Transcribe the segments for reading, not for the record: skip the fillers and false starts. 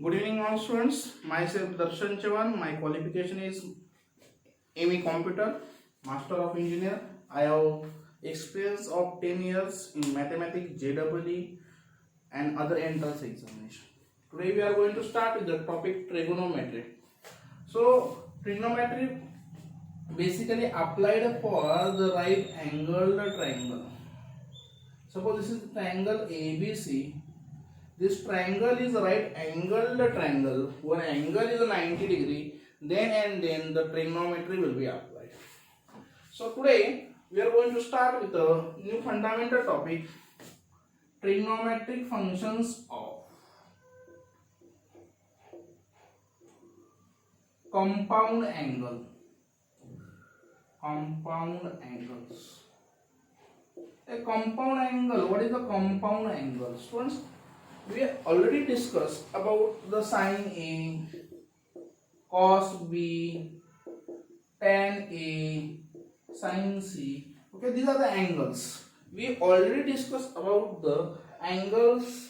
Good evening, all students. Myself Darshan Chavan. My qualification is ME Computer, Master of Engineer. I have experience of 10 years in mathematics, JEE, and other entrance examination. Today we are going to start with the topic trigonometry. So, trigonometry basically applied for the right angled triangle. Suppose this is triangle ABC. This triangle is a right angled triangle where angle is 90 degree, then the trigonometry will be applied. So today we are going to start with a new fundamental topic, trigonometric functions of compound angle. Compound angles. A compound angle, what is the compound angle? Students, we already discussed about the sine A, cos B, tan A, sin C. Okay, these are the angles. We already discussed about the angles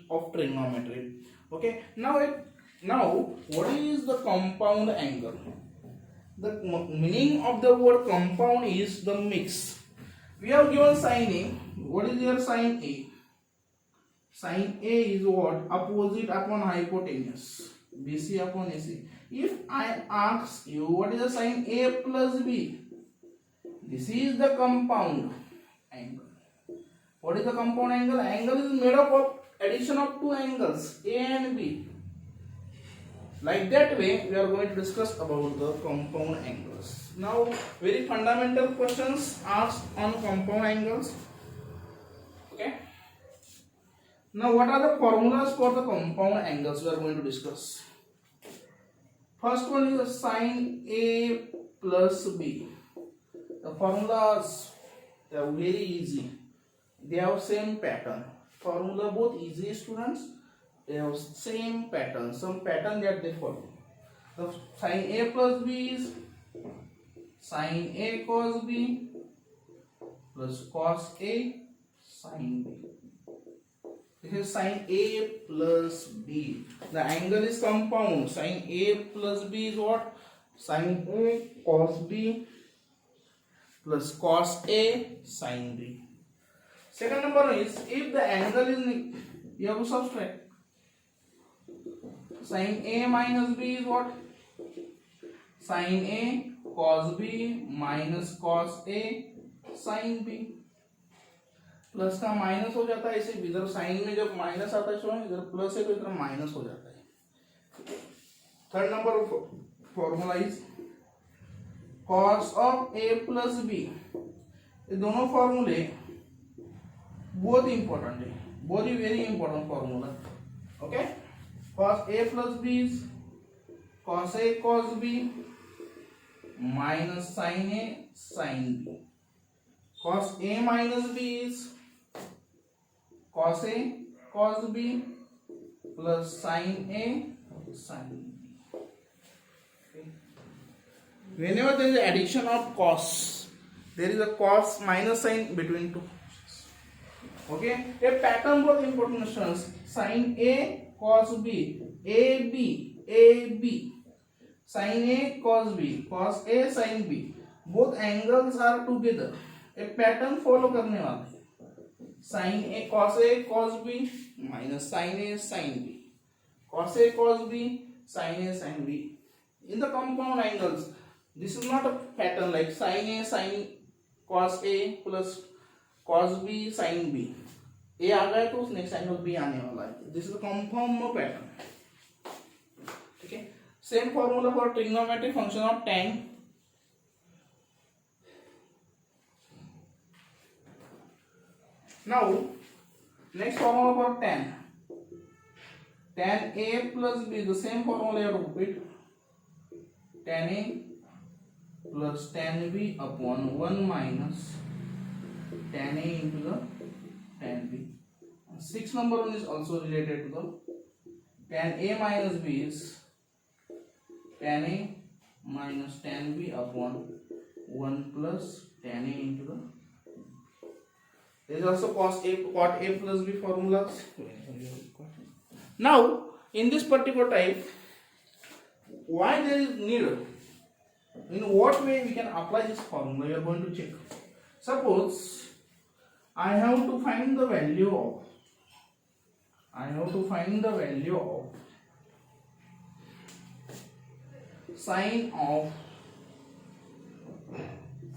of trigonometry. Okay, now what is the compound angle? The meaning of the word compound is the mix. We have given sine A. What is your sine A? Sine A is what? Opposite upon hypotenuse. BC upon AC. If I ask you what is the sine A plus B, this is the compound angle. What is the compound angle? Angle is made up of addition of two angles, A and B. Like that way, we are going to discuss about the compound angles. Now, very fundamental questions asked on compound angles. Okay. Now, what are the formulas for the compound angles we are going to discuss? First one is sine A plus B. The formulas, they are very easy. They have same pattern. Formula both easy, students. They have same pattern. Some pattern that they follow. The sine A plus B is sine A cos B plus cos A sin B. This is sine A plus B. The angle is compound. Sine A plus B is what? Sine A cos B plus cos A sin B. Second number is, if the angle is, you have to subtract. Sine A minus B is what? Sine A cos B minus cos A sin B. Plus का minus हो जाता है, इसे इधर sign में जब minus आता है स्टूडेंट, इधर प्लस है तो इधर माइनस हो जाता है. Third number formula is cos of A plus B. ये दोनों फॉर्मूले बहुत इंपॉर्टेंट है, बहुत ही very important formula. Okay, cos A plus B is cos A cos B minus sine A sine B. Cos A minus B is cos A cos B plus sin A sin B. Okay. Whenever there is addition of cos, there is a cos minus sign between two. Okay, a pattern बहुत important students. Sin A cos B, AB, sin A cos B, cos A sin B. Both angles are together. A pattern follow करने वाला है. Sin A cos B minus sin A sin B. Cos A cos B sin A sin B. In the compound angles, this is not a pattern like sin A sin cos A plus cos B sin B. A आ गया तो next angle B आने वाला है. This is a compound pattern. ठीक है. Same formula for trigonometric function of tan. Now, next formula for tan. Tan A plus B, the same formula you have to repeat. Tan A plus tan B upon 1 minus tan A into the tan B. And 6 number one is also related to the tan A minus B is tan A minus tan B upon 1 plus tan A into the. There is also cos A, cot A plus B formulas. Now, in this particular type, why there is need, in what way we can apply this formula, we are going to check. Suppose I have to find the value of sine of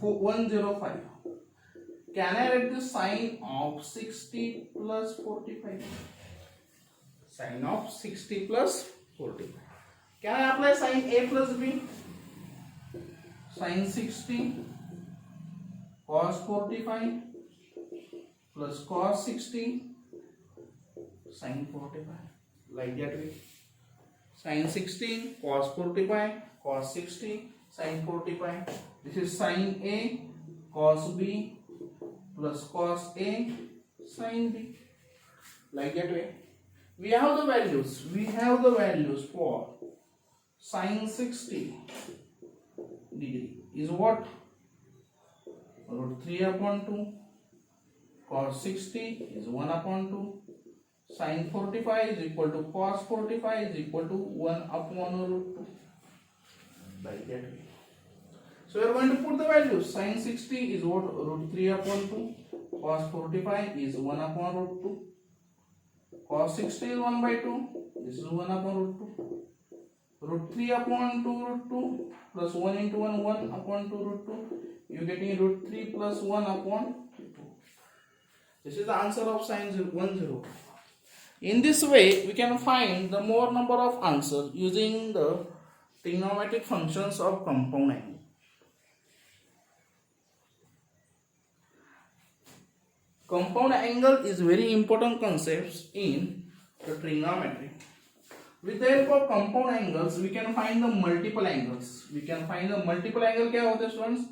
105. Can I write the sine of 60 plus 45? Sine of 60 plus 45. Can I apply sine A plus B? Sine 60 cos 45 plus cos 60 sine 45. Like that way. Sine 60 cos 45 cos 60 sine 45. This is sine A cos B plus cos A sine B. Like that way. We have the values for sine 60 degree is what? Root 3 upon 2. Cos 60 is 1 upon 2. Sin 45 is equal to cos 45 is equal to 1 upon root 2. Like that way. So we are going to put the values. Sin 60 is what? Root 3 upon 2. Cos 45 is 1 upon root 2. Cos 60 is 1 by 2. This is 1 upon root 2. Root 3 upon 2 root 2 plus 1 into 1 1 upon 2 root 2. You are getting root 3 plus 1 upon 2. This is the answer of sine 10. In this way, we can find the more number of answers using the trigonometric functions of compound angle. Compound angle is very important concept in the trigonometry. With the help of compound angles, we can find the multiple angles. Multiple angle क्या होते हैं students?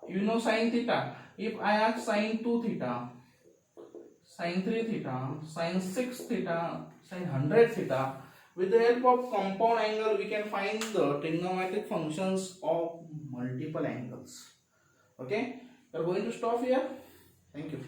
You know sin theta. If I ask sin 2 theta, sin 3 theta, sin 6 theta, sin 100 theta, with the help of compound angle, we can find the trigonometric functions of multiple angles. Okay, we are going to stop here. Thank you.